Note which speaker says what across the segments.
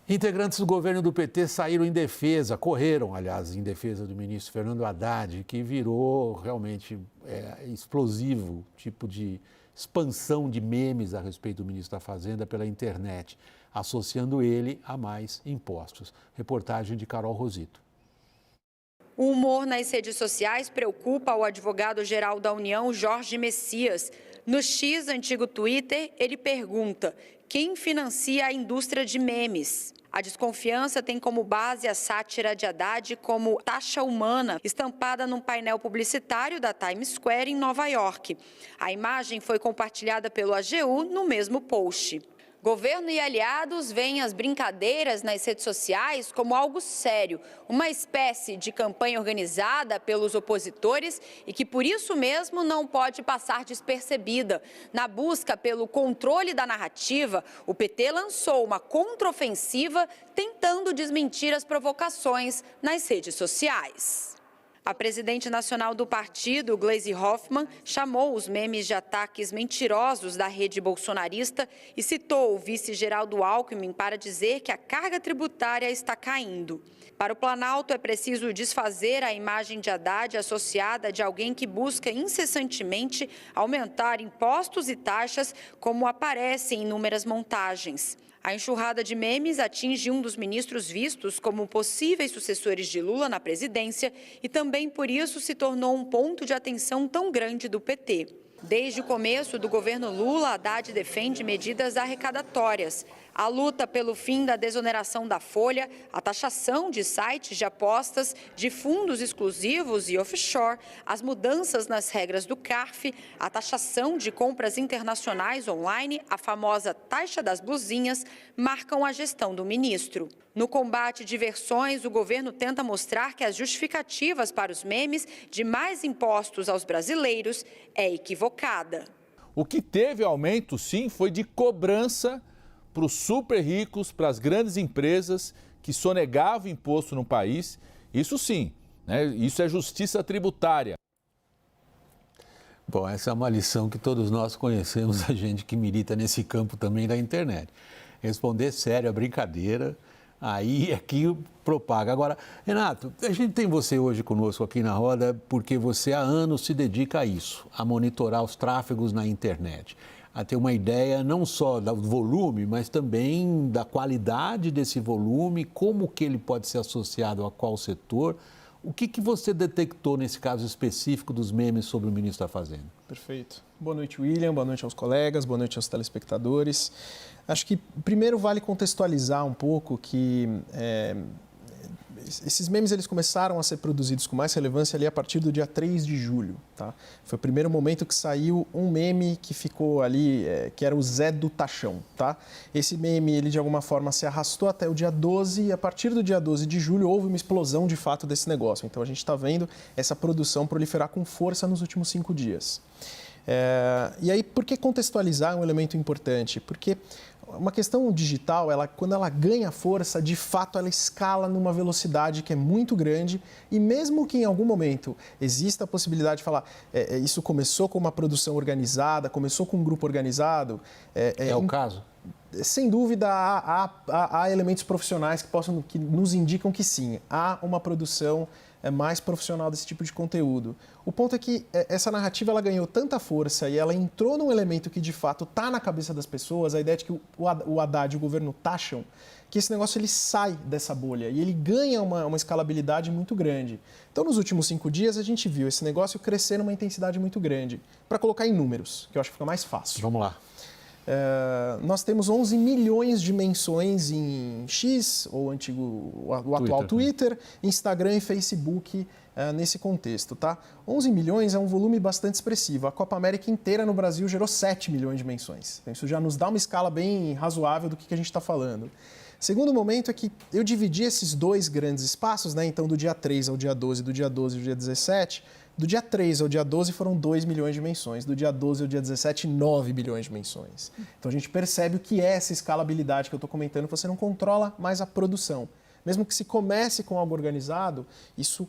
Speaker 1: Integrantes do governo do PT saíram em defesa, correram, aliás, em defesa do ministro Fernando Haddad, que virou realmente explosivo, tipo de expansão de memes a respeito do ministro da Fazenda pela internet, associando ele a mais impostos. Reportagem de Carol Rosito.
Speaker 2: O humor nas redes sociais preocupa o advogado-geral da União, Jorge Messias. No X, antigo Twitter, ele pergunta: quem financia a indústria de memes? A desconfiança tem como base a sátira de Haddad como taxa humana, estampada num painel publicitário da Times Square, em Nova York. A imagem foi compartilhada pelo AGU no mesmo post. Governo e aliados veem as brincadeiras nas redes sociais como algo sério, uma espécie de campanha organizada pelos opositores e que, por isso mesmo, não pode passar despercebida. Na busca pelo controle da narrativa, o PT lançou uma contraofensiva tentando desmentir as provocações nas redes sociais. A presidente nacional do partido, Gleisi Hoffmann, chamou os memes de ataques mentirosos da rede bolsonarista e citou o vice Geraldo Alckmin para dizer que a carga tributária está caindo. Para o Planalto, é preciso desfazer a imagem de Haddad associada de alguém que busca incessantemente aumentar impostos e taxas, como aparece em inúmeras montagens. A enxurrada de memes atinge um dos ministros vistos como possíveis sucessores de Lula na presidência e também por isso se tornou um ponto de atenção tão grande do PT. Desde o começo do governo Lula, Haddad defende medidas arrecadatórias. A luta pelo fim da desoneração da folha, a taxação de sites de apostas, de fundos exclusivos e offshore, as mudanças nas regras do CARF, a taxação de compras internacionais online, a famosa taxa das blusinhas, marcam a gestão do ministro. No combate de versões, o governo tenta mostrar que as justificativas para os memes de mais impostos aos brasileiros é equivocada.
Speaker 3: O que teve aumento, sim, foi de cobrança para os super ricos, para as grandes empresas que sonegavam imposto no país. Isso sim, né? Isso é justiça tributária.
Speaker 1: Bom, essa é uma lição que todos nós conhecemos, a gente que milita nesse campo também da internet. Responder sério a brincadeira, aí é que propaga. Agora, Renato, a gente tem você hoje conosco aqui na roda porque você há anos se dedica a isso, a monitorar os tráfegos na internet, a ter uma ideia não só do volume, mas também da qualidade desse volume, como que ele pode ser associado a qual setor. O que você detectou nesse caso específico dos memes sobre o ministro da Fazenda?
Speaker 4: Perfeito. Boa noite, William. Boa noite aos colegas, boa noite aos telespectadores. Acho que primeiro vale contextualizar um pouco que esses memes eles começaram a ser produzidos com mais relevância ali a partir do dia 3 de julho. Tá? Foi o primeiro momento que saiu um meme que ficou ali, que era o Zé do Taxão. Tá? Esse meme, ele de alguma forma se arrastou até o dia 12 e a partir do dia 12 de julho houve uma explosão de fato desse negócio. Então a gente está vendo essa produção proliferar com força nos últimos 5 dias. E aí, por que contextualizar é um elemento importante? Porque uma questão digital, quando ela ganha força, de fato ela escala numa velocidade que é muito grande e mesmo que em algum momento exista a possibilidade de falar isso começou com uma produção organizada, começou com um grupo organizado...
Speaker 1: É o caso?
Speaker 4: Sem dúvida, há elementos profissionais que nos indicam que sim, há uma produção mais profissional desse tipo de conteúdo. O ponto é que essa narrativa ela ganhou tanta força e ela entrou num elemento que de fato está na cabeça das pessoas, a ideia de que o Haddad e o governo taxam, que esse negócio ele sai dessa bolha e ele ganha uma escalabilidade muito grande. Então, nos últimos 5 dias, a gente viu esse negócio crescer numa intensidade muito grande. Para colocar em números, que eu acho que fica mais fácil.
Speaker 1: Vamos lá.
Speaker 4: Nós temos 11 milhões de menções em X, ou o atual Twitter, Instagram e Facebook nesse contexto, tá? 11 milhões é um volume bastante expressivo. A Copa América inteira no Brasil gerou 7 milhões de menções. Então, isso já nos dá uma escala bem razoável do que a gente está falando. Segundo momento é que eu dividi esses 2 grandes espaços, né? Então, do dia 3 ao dia 12, do dia 12 ao dia 17... Do dia 3 ao dia 12 foram 2 milhões de menções, do dia 12 ao dia 17, 9 milhões de menções. Então a gente percebe o que é essa escalabilidade que eu estou comentando, que você não controla mais a produção. Mesmo que se comece com algo organizado, isso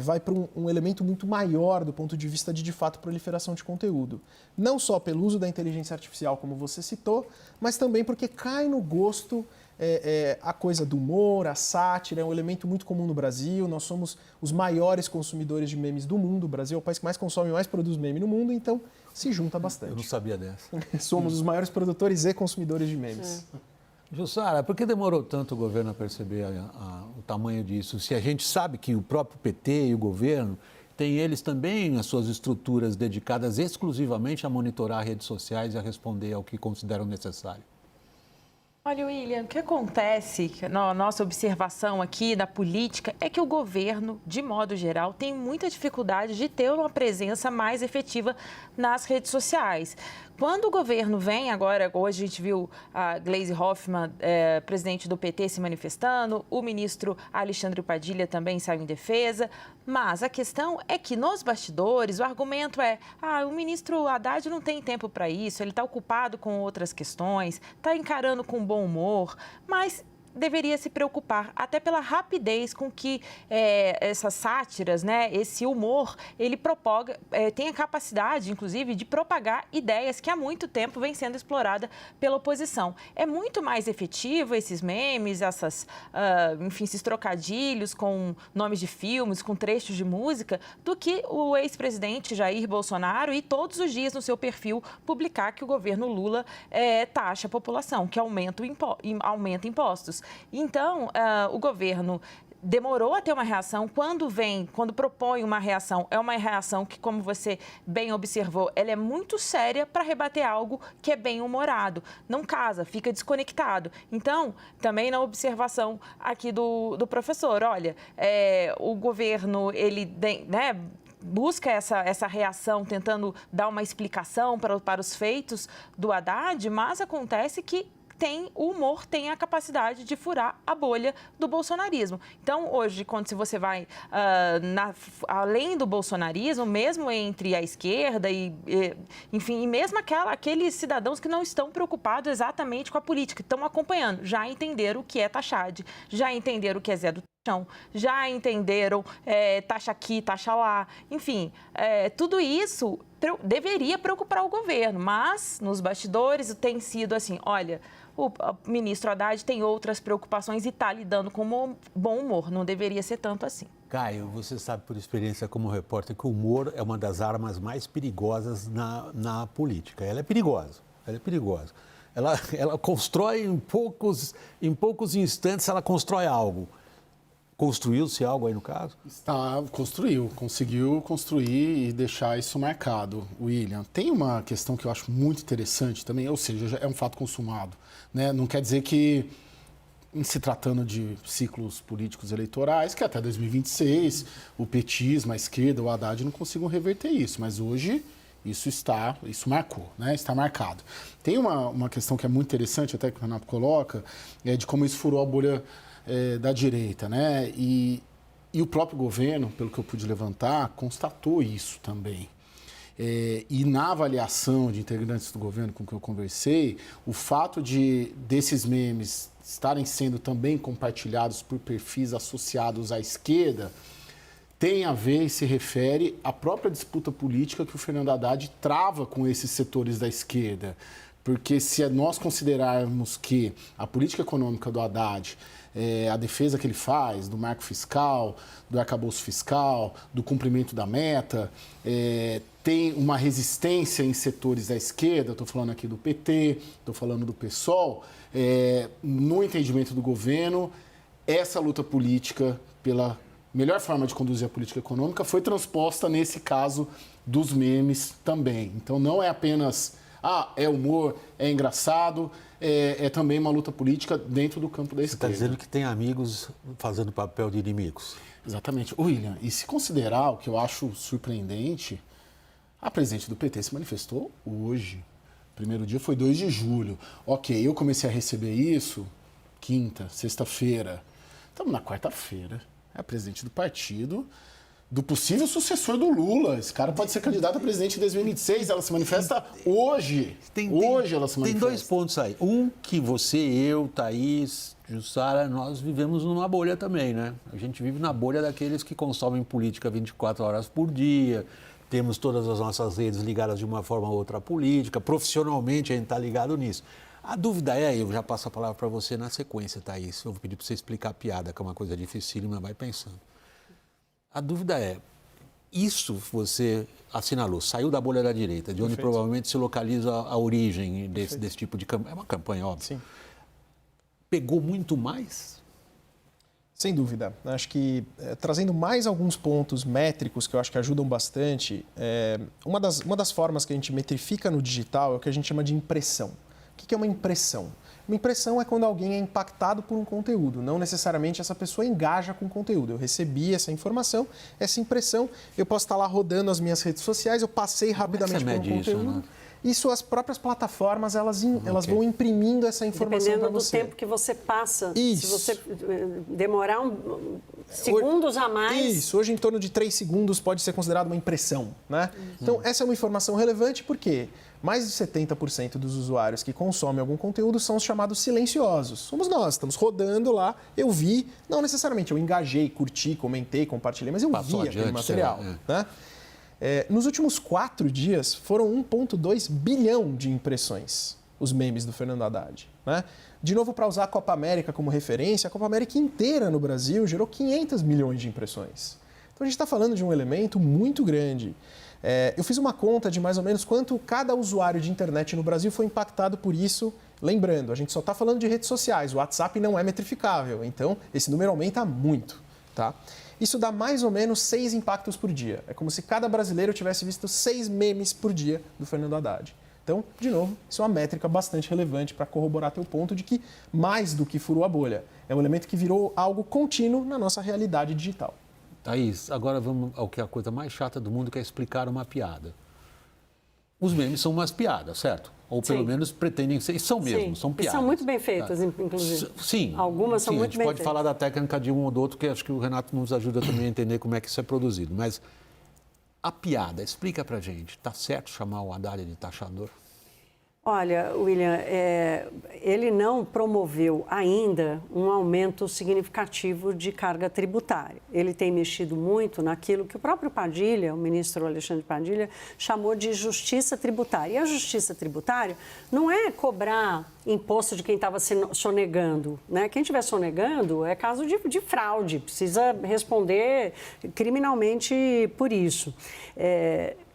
Speaker 4: vai para um elemento muito maior do ponto de vista de fato, proliferação de conteúdo. Não só pelo uso da inteligência artificial, como você citou, mas também porque cai no gosto a coisa do humor, a sátira, é um elemento muito comum no Brasil. Nós somos os maiores consumidores de memes do mundo. O Brasil é o país que mais consome e mais produz meme no mundo, então se junta bastante.
Speaker 1: Eu não sabia dessa.
Speaker 4: Somos os maiores produtores e consumidores de memes.
Speaker 1: Jussara, por que demorou tanto o governo a perceber o tamanho disso? Se a gente sabe que o próprio PT e o governo têm eles também as suas estruturas dedicadas exclusivamente a monitorar redes sociais e a responder ao que consideram necessário.
Speaker 5: Olha, William, o que acontece, na nossa observação aqui da política, é que o governo, de modo geral, tem muita dificuldade de ter uma presença mais efetiva nas redes sociais. Quando o governo vem, agora, hoje a gente viu a Gleisi Hoffmann, presidente do PT, se manifestando, o ministro Alexandre Padilha também saiu em defesa, mas a questão é que nos bastidores o argumento é: o ministro Haddad não tem tempo para isso, ele está ocupado com outras questões, está encarando com bom humor, mas deveria se preocupar até pela rapidez com que essas sátiras, né, esse humor, ele tem a capacidade, inclusive, de propagar ideias que há muito tempo vem sendo explorada pela oposição. É muito mais efetivo esses memes, esses trocadilhos com nomes de filmes, com trechos de música, do que o ex-presidente Jair Bolsonaro e todos os dias no seu perfil publicar que o governo Lula taxa a população, que aumenta impostos. Então, o governo demorou a ter uma reação. Quando propõe uma reação, é uma reação que, como você bem observou, ela é muito séria para rebater algo que é bem-humorado. Não casa, fica desconectado. Então, também na observação aqui do professor, olha, o governo, ele, né, busca essa reação, tentando dar uma explicação para os feitos do Haddad, mas acontece que o humor tem a capacidade de furar a bolha do bolsonarismo. Então, hoje, se você vai além do bolsonarismo, mesmo entre a esquerda e mesmo aqueles cidadãos que não estão preocupados exatamente com a política, estão acompanhando, já entenderam o que é taxade, já entenderam o que é Zé do Chão, já entenderam taxa aqui, taxa lá, enfim, tudo isso deveria preocupar o governo, mas nos bastidores tem sido assim: olha, o ministro Haddad tem outras preocupações e está lidando com bom humor, não deveria ser tanto assim.
Speaker 1: Caio, você sabe por experiência como repórter que o humor é uma das armas mais perigosas na política. Ela é perigosa. Ela constrói em poucos instantes, ela constrói algo. Construiu-se algo aí no caso?
Speaker 6: Conseguiu construir e deixar isso marcado, William. Tem uma questão que eu acho muito interessante também, ou seja, já é um fato consumado, né? Não quer dizer que, em se tratando de ciclos políticos eleitorais, que até 2026 o petismo, a esquerda, o Haddad não consigam reverter isso, mas hoje isso marcou, né? Está marcado. Tem uma questão que é muito interessante, até que o Renato coloca, de como isso furou a bolha da direita, né? E o próprio governo, pelo que eu pude levantar, constatou isso também. E na avaliação de integrantes do governo com que eu conversei, o fato desses memes estarem sendo também compartilhados por perfis associados à esquerda tem a ver e se refere à própria disputa política que o Fernando Haddad trava com esses setores da esquerda. Porque se nós considerarmos que a política econômica do Haddad, a defesa que ele faz do marco fiscal, do arcabouço fiscal, do cumprimento da meta, tem uma resistência em setores da esquerda, estou falando aqui do PT, estou falando do PSOL, no entendimento do governo, essa luta política pela melhor forma de conduzir a política econômica foi transposta nesse caso dos memes também. Então não é apenas... é humor, é engraçado, é também uma luta política dentro do campo da esquerda.
Speaker 1: Você está dizendo que tem amigos fazendo papel de inimigos.
Speaker 6: Exatamente. William, e se considerar o que eu acho surpreendente, a presidente do PT se manifestou hoje. O primeiro dia foi 2 de julho. Ok, eu comecei a receber isso quinta, sexta-feira. Estamos na quarta-feira. É a presidente do partido, do possível sucessor do Lula. Esse cara pode ser candidato a presidente em 2026. Ela se manifesta hoje. Hoje ela se manifesta.
Speaker 1: Tem 2 pontos aí. Um, que você, eu, Thaís, Jussara, nós vivemos numa bolha também, né? A gente vive na bolha daqueles que consomem política 24 horas por dia. Temos todas as nossas redes ligadas de uma forma ou outra à política. Profissionalmente, a gente está ligado nisso. A dúvida é, eu já passo a palavra para você na sequência, Thaís. Eu vou pedir para você explicar a piada, que é uma coisa dificílima, vai pensando. A dúvida é, isso você assinalou, saiu da bolha da direita, de onde provavelmente se localiza a origem desse tipo de campanha. É uma campanha, óbvio.
Speaker 4: Sim.
Speaker 1: Pegou muito mais?
Speaker 4: Sem dúvida. Acho que, trazendo mais alguns pontos métricos que eu acho que ajudam bastante, uma das formas que a gente metrifica no digital é o que a gente chama de impressão. O que é uma impressão? Uma impressão é quando alguém é impactado por um conteúdo, não necessariamente essa pessoa engaja com o conteúdo. Eu recebi essa informação, essa impressão, eu posso estar lá rodando as minhas redes sociais, eu passei rapidamente por um conteúdo.
Speaker 1: Isso, né?
Speaker 4: Isso, as próprias plataformas, elas vão imprimindo essa informação para você.
Speaker 7: Dependendo do tempo que você passa.
Speaker 4: Isso.
Speaker 7: Se você demorar segundos a mais...
Speaker 4: Isso. Hoje, em torno de 3 segundos, pode ser considerado uma impressão, né? Então, essa é uma informação relevante porque mais de 70% dos usuários que consomem algum conteúdo são os chamados silenciosos. Somos nós, estamos rodando lá, eu vi, não necessariamente eu engajei, curti, comentei, compartilhei, mas eu vi aquele material, né? Nos últimos 4 dias, foram 1,2 bilhão de impressões, os memes do Fernando Haddad. Né? De novo, para usar a Copa América como referência, a Copa América inteira no Brasil gerou 500 milhões de impressões. Então, a gente está falando de um elemento muito grande. Eu fiz uma conta de mais ou menos quanto cada usuário de internet no Brasil foi impactado por isso. Lembrando, a gente só está falando de redes sociais, o WhatsApp não é metrificável, então esse número aumenta muito. Tá? Isso dá mais ou menos 6 impactos por dia. É como se cada brasileiro tivesse visto 6 memes por dia do Fernando Haddad. Então, de novo, isso é uma métrica bastante relevante para corroborar teu ponto de que, mais do que furou a bolha, é um elemento que virou algo contínuo na nossa realidade digital.
Speaker 1: Thaís, agora vamos ao que é a coisa mais chata do mundo, que é explicar uma piada. Os memes são umas piadas, certo? Ou pelo menos pretendem ser, e são mesmo, são piadas.
Speaker 7: E são muito bem feitas, inclusive.
Speaker 1: Sim.
Speaker 7: Algumas são muito bem feitas.
Speaker 1: A gente pode falar da técnica de um ou do outro, que acho que o Renato nos ajuda também a entender como é que isso é produzido. Mas a piada, explica pra gente, tá certo chamar o Haddad de taxador?
Speaker 7: Olha, William, ele não promoveu ainda um aumento significativo de carga tributária. Ele tem mexido muito naquilo que o próprio Padilha, o ministro Alexandre Padilha, chamou de justiça tributária. E a justiça tributária não é cobrar imposto de quem estava sonegando, né? Quem estiver sonegando é caso de fraude, precisa responder criminalmente por isso.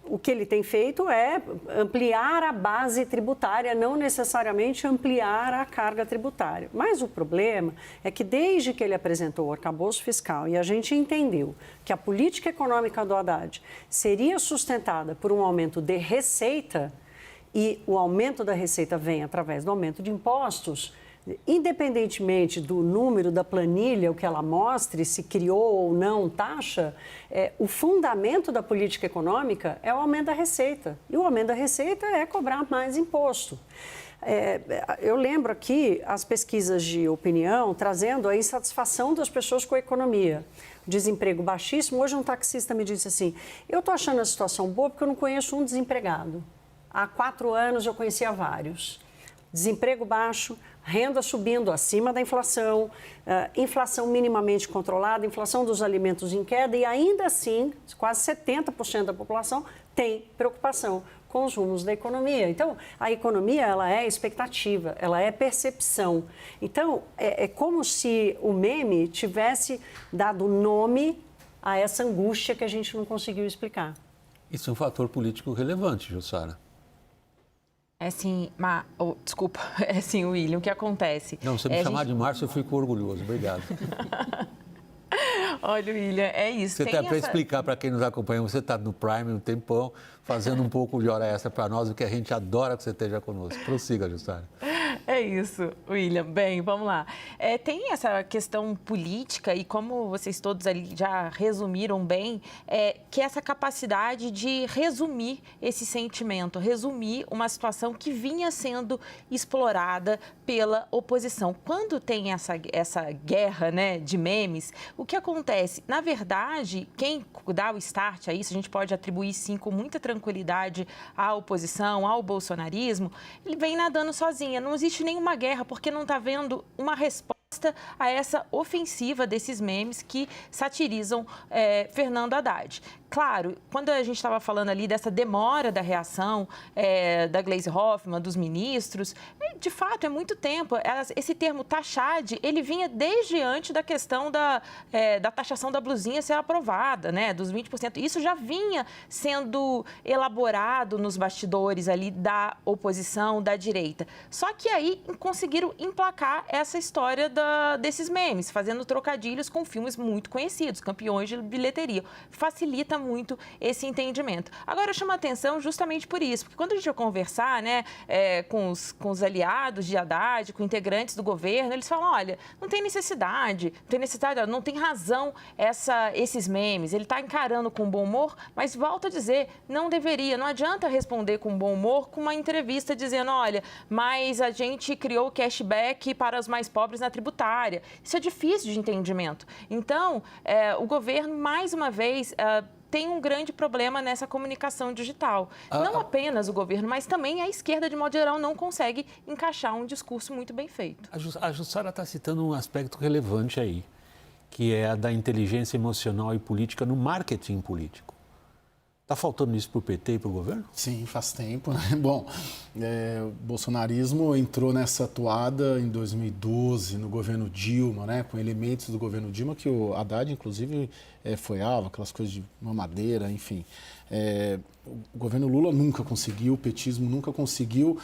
Speaker 7: O que ele tem feito é ampliar a base tributária, não necessariamente ampliar a carga tributária. Mas o problema é que desde que ele apresentou o arcabouço fiscal e a gente entendeu que a política econômica do Haddad seria sustentada por um aumento de receita, e o aumento da receita vem através do aumento de impostos, independentemente do número da planilha, o que ela mostre, se criou ou não taxa, o fundamento da política econômica é o aumento da receita. E o aumento da receita é cobrar mais imposto. Eu lembro aqui as pesquisas de opinião trazendo a insatisfação das pessoas com a economia. Desemprego baixíssimo. Hoje um taxista me disse assim, eu estou achando a situação boa porque eu não conheço um desempregado. Há 4 anos eu conhecia vários. Desemprego baixo, renda subindo acima da inflação, inflação minimamente controlada, inflação dos alimentos em queda e ainda assim, quase 70% da população tem preocupação com os rumos da economia. Então, a economia, ela é expectativa, ela é percepção. Então, é como se o meme tivesse dado nome a essa angústia que a gente não conseguiu explicar.
Speaker 1: Isso é um fator político relevante, Jussara.
Speaker 5: Desculpa, William, o que acontece?
Speaker 1: Não, você me chamar de Márcio, eu fico orgulhoso. Obrigado.
Speaker 5: Olha, William, é isso.
Speaker 1: Você está para explicar para quem nos acompanha, você está no Prime um tempão, fazendo um pouco de hora extra para nós, o que a gente adora que você esteja conosco. Prossiga, Jussara.
Speaker 5: É isso, William. Bem, vamos lá. Tem essa questão política e como vocês todos ali já resumiram bem, que essa capacidade de resumir esse sentimento, resumir uma situação que vinha sendo explorada pela oposição. Quando tem essa guerra, né, de memes, o que acontece? Na verdade, quem dá o start a isso, a gente pode atribuir sim com muita tranquilidade à oposição, ao bolsonarismo, ele vem nadando sozinha. Não existe nenhuma guerra, porque não está vendo uma resposta a essa ofensiva desses memes que satirizam Fernando Haddad. Claro, quando a gente estava falando ali dessa demora da reação da Gleisi Hoffmann, dos ministros, de fato, é muito tempo. Esse termo taxade, ele vinha desde antes da questão da taxação da blusinha ser aprovada, né, dos 20%. Isso já vinha sendo elaborado nos bastidores ali da oposição, da direita. Só que aí conseguiram emplacar essa história desses memes, fazendo trocadilhos com filmes muito conhecidos, campeões de bilheteria. Facilita muito esse entendimento. Agora, eu chamo a atenção justamente por isso, porque quando a gente vai conversar, né, com os aliados de Haddad, com integrantes do governo, eles falam, olha, não tem necessidade, não tem razão esses memes, ele está encarando com bom humor, mas volto a dizer, não deveria, não adianta responder com bom humor com uma entrevista dizendo, olha, mas a gente criou o cashback para os mais pobres na tributária. Isso é difícil de entendimento. Então, o governo, mais uma vez, tem um grande problema nessa comunicação digital. Não apenas o governo, mas também a esquerda, de modo geral, não consegue encaixar um discurso muito bem feito.
Speaker 1: A Jussara está citando um aspecto relevante aí, que é a da inteligência emocional e política no marketing político. Está faltando isso para o PT e para o governo?
Speaker 6: Sim, faz tempo, né? Bom, o bolsonarismo entrou nessa toada em 2012, no governo Dilma, né? Com elementos do governo Dilma que o Haddad, inclusive, foi alvo, aquelas coisas de mamadeira, enfim. O governo Lula nunca conseguiu, o petismo nunca conseguiu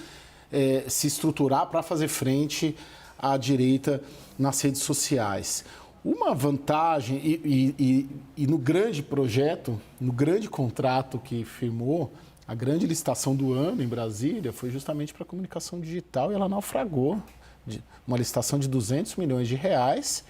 Speaker 6: se estruturar para fazer frente à direita nas redes sociais. Uma vantagem, e no grande projeto, no grande contrato que firmou, a grande licitação do ano em Brasília foi justamente para a comunicação digital e ela naufragou. Uma licitação de 200 milhões de reais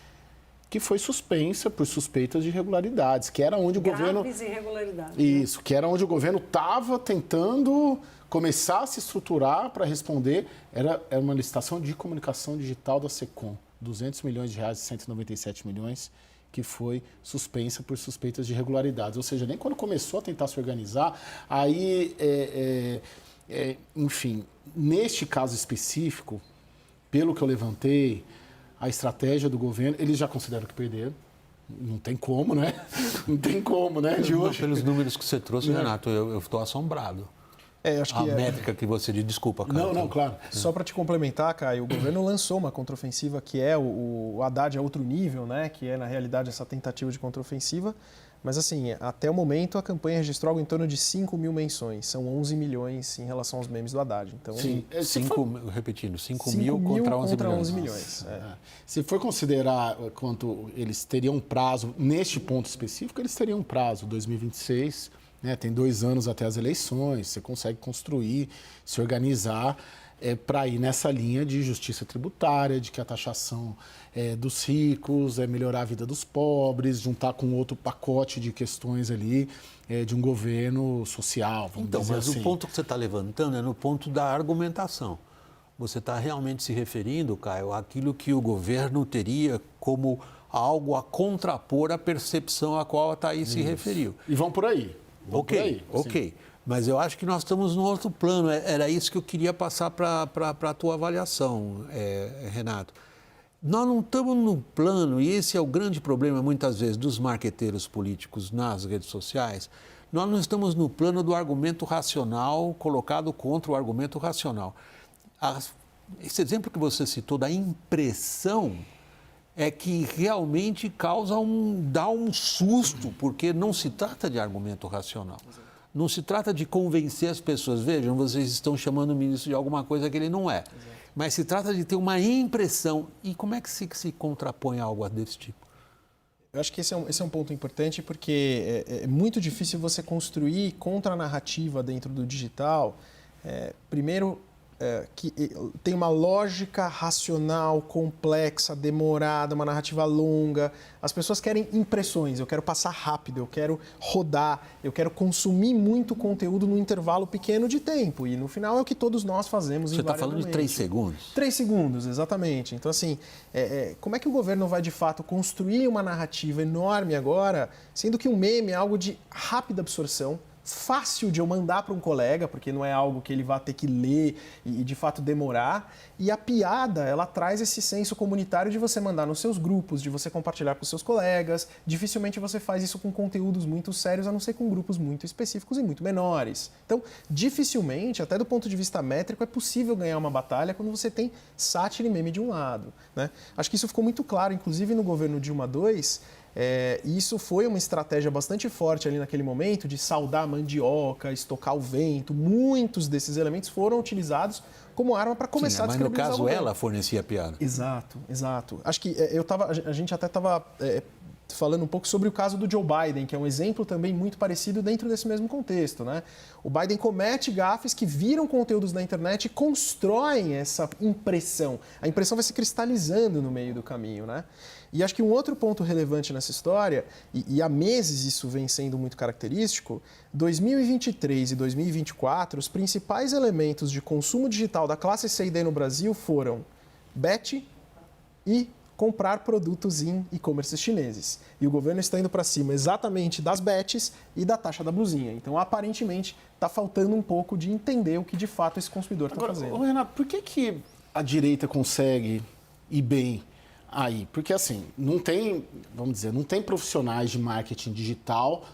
Speaker 6: que foi suspensa por suspeitas de irregularidades, que era onde o governo...
Speaker 7: Graves irregularidades.
Speaker 6: Isso, que era onde o governo estava tentando começar a se estruturar para responder. Era uma licitação de comunicação digital da SECOM. 200 milhões de reais e 197 milhões, que foi suspensa por suspeitas de irregularidades. Ou seja, nem quando começou a tentar se organizar, aí, enfim, neste caso específico, pelo que eu levantei, a estratégia do governo, eles já consideram que perderam. Não tem como, né? Não tem como, né? De hoje.
Speaker 1: Pelos números que você trouxe, Renato, eu estou assombrado.
Speaker 4: Acho que
Speaker 1: métrica que você diz, desculpa, Caio.
Speaker 6: Não, claro.
Speaker 4: Só para te complementar, Caio, o governo lançou uma contraofensiva que é o Haddad a outro nível, né? Que é, na realidade, essa tentativa de contraofensiva. Mas, assim, até o momento, a campanha registrou algo em torno de 5 mil menções. São 11 milhões em relação aos memes do Haddad. Então,
Speaker 1: sim, 5 mil contra 11 milhões.
Speaker 6: Se for considerar quanto eles teriam um prazo, neste ponto específico, eles teriam um prazo, 2026... Tem 2 anos até as eleições, você consegue construir, se organizar para ir nessa linha de justiça tributária, de que a taxação dos ricos, melhorar a vida dos pobres, juntar com outro pacote de questões ali de um governo social, vamos dizer
Speaker 1: mas
Speaker 6: assim.
Speaker 1: O ponto que você está levantando é no ponto da argumentação. Você está realmente se referindo, Caio, àquilo que o governo teria como algo a contrapor à percepção a qual a Thaís se referiu.
Speaker 6: E vão por aí.
Speaker 1: Ok. Mas eu acho que nós estamos num outro plano. Era isso que eu queria passar para a tua avaliação, Renato. Nós não estamos no plano, e esse é o grande problema, muitas vezes, dos marqueteiros políticos nas redes sociais, nós não estamos no plano do argumento racional colocado contra o argumento racional. Esse exemplo que você citou da impressão é que realmente dá um susto, porque não se trata de argumento racional. Não se trata de convencer as pessoas. Vejam, vocês estão chamando o ministro de alguma coisa que ele não é. Mas se trata de ter uma impressão. E como é que se contrapõe a algo desse tipo?
Speaker 4: Eu acho que esse é um ponto importante, porque é muito difícil você construir contra-narrativa dentro do digital. Primeiro, que tem uma lógica racional, complexa, demorada, uma narrativa longa. As pessoas querem impressões, eu quero passar rápido, eu quero rodar, eu quero consumir muito conteúdo num intervalo pequeno de tempo. E no final é o que todos nós fazemos em vários momentos.
Speaker 1: Você está falando de 3 segundos?
Speaker 4: 3 segundos, exatamente. Então, assim, como é que o governo vai, de fato, construir uma narrativa enorme agora, sendo que um meme é algo de rápida absorção, fácil de eu mandar para um colega, porque não é algo que ele vai ter que ler e de fato demorar. E a piada, ela traz esse senso comunitário de você mandar nos seus grupos, de você compartilhar com os seus colegas. Dificilmente você faz isso com conteúdos muito sérios, a não ser com grupos muito específicos e muito menores. Então, dificilmente, até do ponto de vista métrico, é possível ganhar uma batalha quando você tem sátira e meme de um lado, né? Acho que isso ficou muito claro, inclusive no governo Dilma II. E isso foi uma estratégia bastante forte ali naquele momento de saudar a mandioca, estocar o vento. Muitos desses elementos foram utilizados como arma para começar a descredibilizar o governo.
Speaker 1: Mas no caso ela fornecia a piada.
Speaker 4: Exato, exato. Acho que a gente até estava falando um pouco sobre o caso do Joe Biden, que é um exemplo também muito parecido dentro desse mesmo contexto, né? O Biden comete gafes que viram conteúdos na internet e constroem essa impressão. A impressão vai se cristalizando no meio do caminho, né? E acho que um outro ponto relevante nessa história, e há meses isso vem sendo muito característico, 2023 e 2024, os principais elementos de consumo digital da classe C e D no Brasil foram bet e comprar produtos em e-commerce chineses. E o governo está indo para cima exatamente das bets e da taxa da blusinha. Então, aparentemente, está faltando um pouco de entender o que de fato esse consumidor está fazendo.
Speaker 6: Renato, por que a direita consegue ir bem aí? Porque, assim, não tem, vamos dizer, não tem profissionais de marketing digital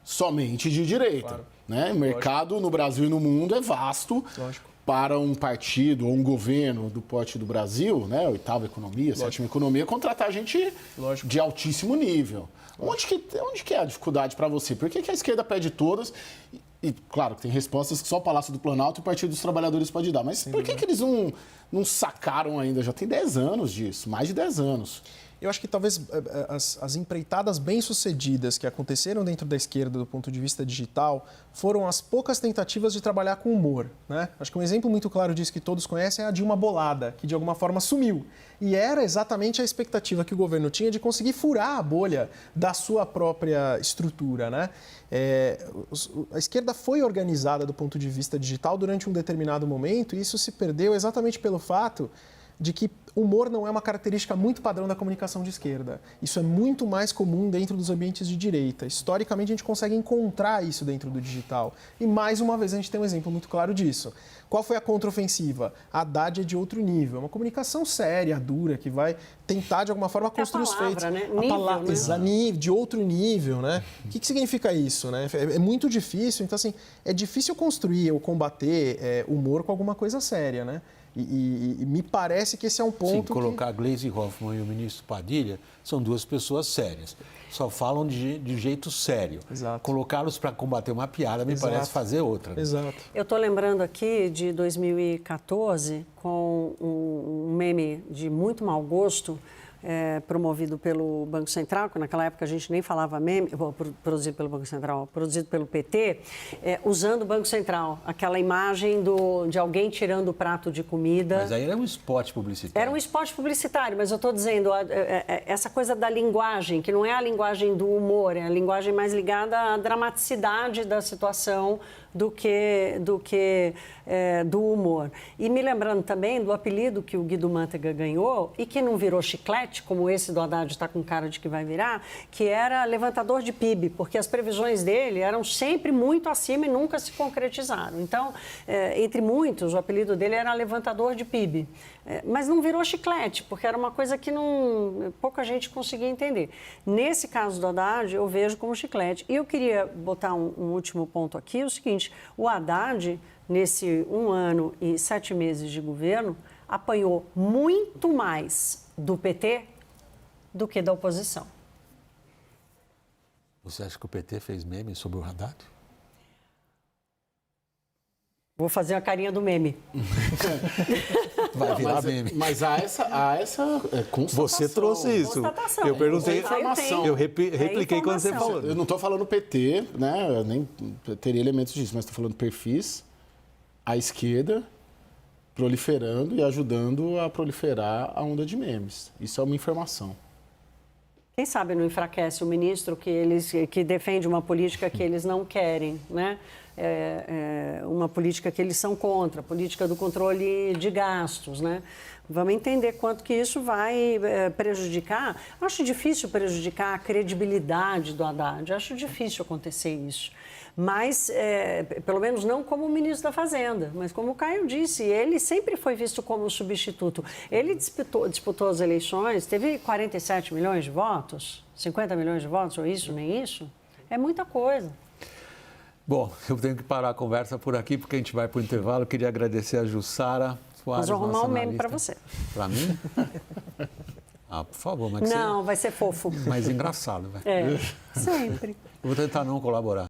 Speaker 6: somente de direita. Claro. Né? O mercado no Brasil e no mundo é vasto. Lógico. Para um partido ou um governo do porte do Brasil, né, oitava economia, sétima economia, contratar gente de altíssimo nível. Onde que é a dificuldade para você? Por que a esquerda pede todas? E, claro, tem respostas que só o Palácio do Planalto e o Partido dos Trabalhadores pode dar. Mas por que eles não sacaram ainda? Já tem 10 anos disso, mais de 10 anos.
Speaker 4: Eu acho que talvez as empreitadas bem-sucedidas que aconteceram dentro da esquerda do ponto de vista digital foram as poucas tentativas de trabalhar com humor, né? Acho que um exemplo muito claro disso que todos conhecem é a Dilma Bolada, que de alguma forma sumiu. E era exatamente a expectativa que o governo tinha de conseguir furar a bolha da sua própria estrutura, né? A esquerda foi organizada do ponto de vista digital durante um determinado momento e isso se perdeu exatamente pelo fato de que humor não é uma característica muito padrão da comunicação de esquerda. Isso é muito mais comum dentro dos ambientes de direita. Historicamente, a gente consegue encontrar isso dentro do digital. E, mais uma vez, a gente tem um exemplo muito claro disso. Qual foi a contraofensiva? A Haddad é de outro nível. É uma comunicação séria, dura, que vai tentar, de alguma forma, construir os feitos.
Speaker 7: Né?
Speaker 4: A palavra, né? De outro nível, né? O que significa isso, né? É muito difícil. Então, assim, é difícil construir ou combater humor com alguma coisa séria, né? E me parece que esse é um ponto.
Speaker 1: Sim, colocar a Gleisi Hoffmann e o ministro Padilha são duas pessoas sérias. Só falam de jeito sério.
Speaker 4: Exato.
Speaker 1: Colocá-los para combater uma piada me parece fazer outra. Né?
Speaker 4: Exato.
Speaker 7: Eu estou lembrando aqui de 2014, com um meme de muito mau gosto, promovido pelo Banco Central, que naquela época a gente nem falava meme, produzido pelo Banco Central, produzido pelo PT, usando o Banco Central, aquela imagem de alguém tirando o prato de comida.
Speaker 1: Mas aí era um spot publicitário.
Speaker 7: Era um spot publicitário, mas eu estou dizendo, essa coisa da linguagem, que não é a linguagem do humor, é a linguagem mais ligada à dramaticidade da situação do humor. E me lembrando também do apelido que o Guido Mantega ganhou e que não virou chiclete, como esse do Haddad está com cara de que vai virar, que era levantador de PIB, porque as previsões dele eram sempre muito acima e nunca se concretizaram. Então, entre muitos, o apelido dele era levantador de PIB. Mas não virou chiclete, porque era uma coisa que pouca gente conseguia entender. Nesse caso do Haddad, eu vejo como chiclete. E eu queria botar um último ponto aqui, o seguinte, o Haddad, nesse 1 ano e 7 meses de governo, apanhou muito mais do PT do que da oposição.
Speaker 1: Você acha que o PT fez meme sobre o Haddad?
Speaker 7: Vou fazer a carinha do meme.
Speaker 1: Vai virar meme.
Speaker 6: Mas há essa constatação.
Speaker 1: Você trouxe isso.
Speaker 7: Constatação.
Speaker 1: Eu perguntei,
Speaker 6: informação.
Speaker 1: eu repliquei quando você falou.
Speaker 6: Eu não estou falando PT, né? Eu nem teria elementos disso, mas estou falando perfis à esquerda proliferando e ajudando a proliferar a onda de memes. Isso é uma informação.
Speaker 7: Quem sabe não enfraquece o ministro que defende uma política que eles não querem, né? Uma política que eles são contra, a política do controle de gastos, né? Vamos entender quanto que isso vai prejudicar. Acho difícil prejudicar a credibilidade do Haddad, acho difícil acontecer isso. Mas, pelo menos não como ministro da Fazenda, mas como o Caio disse, ele sempre foi visto como substituto. Ele disputou as eleições, teve 47 milhões de votos, 50 milhões de votos, ou isso, nem isso. É muita coisa.
Speaker 1: Bom, eu tenho que parar a conversa por aqui, porque a gente vai para o intervalo. Eu queria agradecer a Jussara Soares.
Speaker 7: Nós vamos arrumar um meme para você.
Speaker 1: Para mim? Ah, por favor. Mas
Speaker 7: não, vai ser fofo.
Speaker 1: Mais engraçado. Vai.
Speaker 7: Sempre.
Speaker 1: Eu vou tentar não colaborar.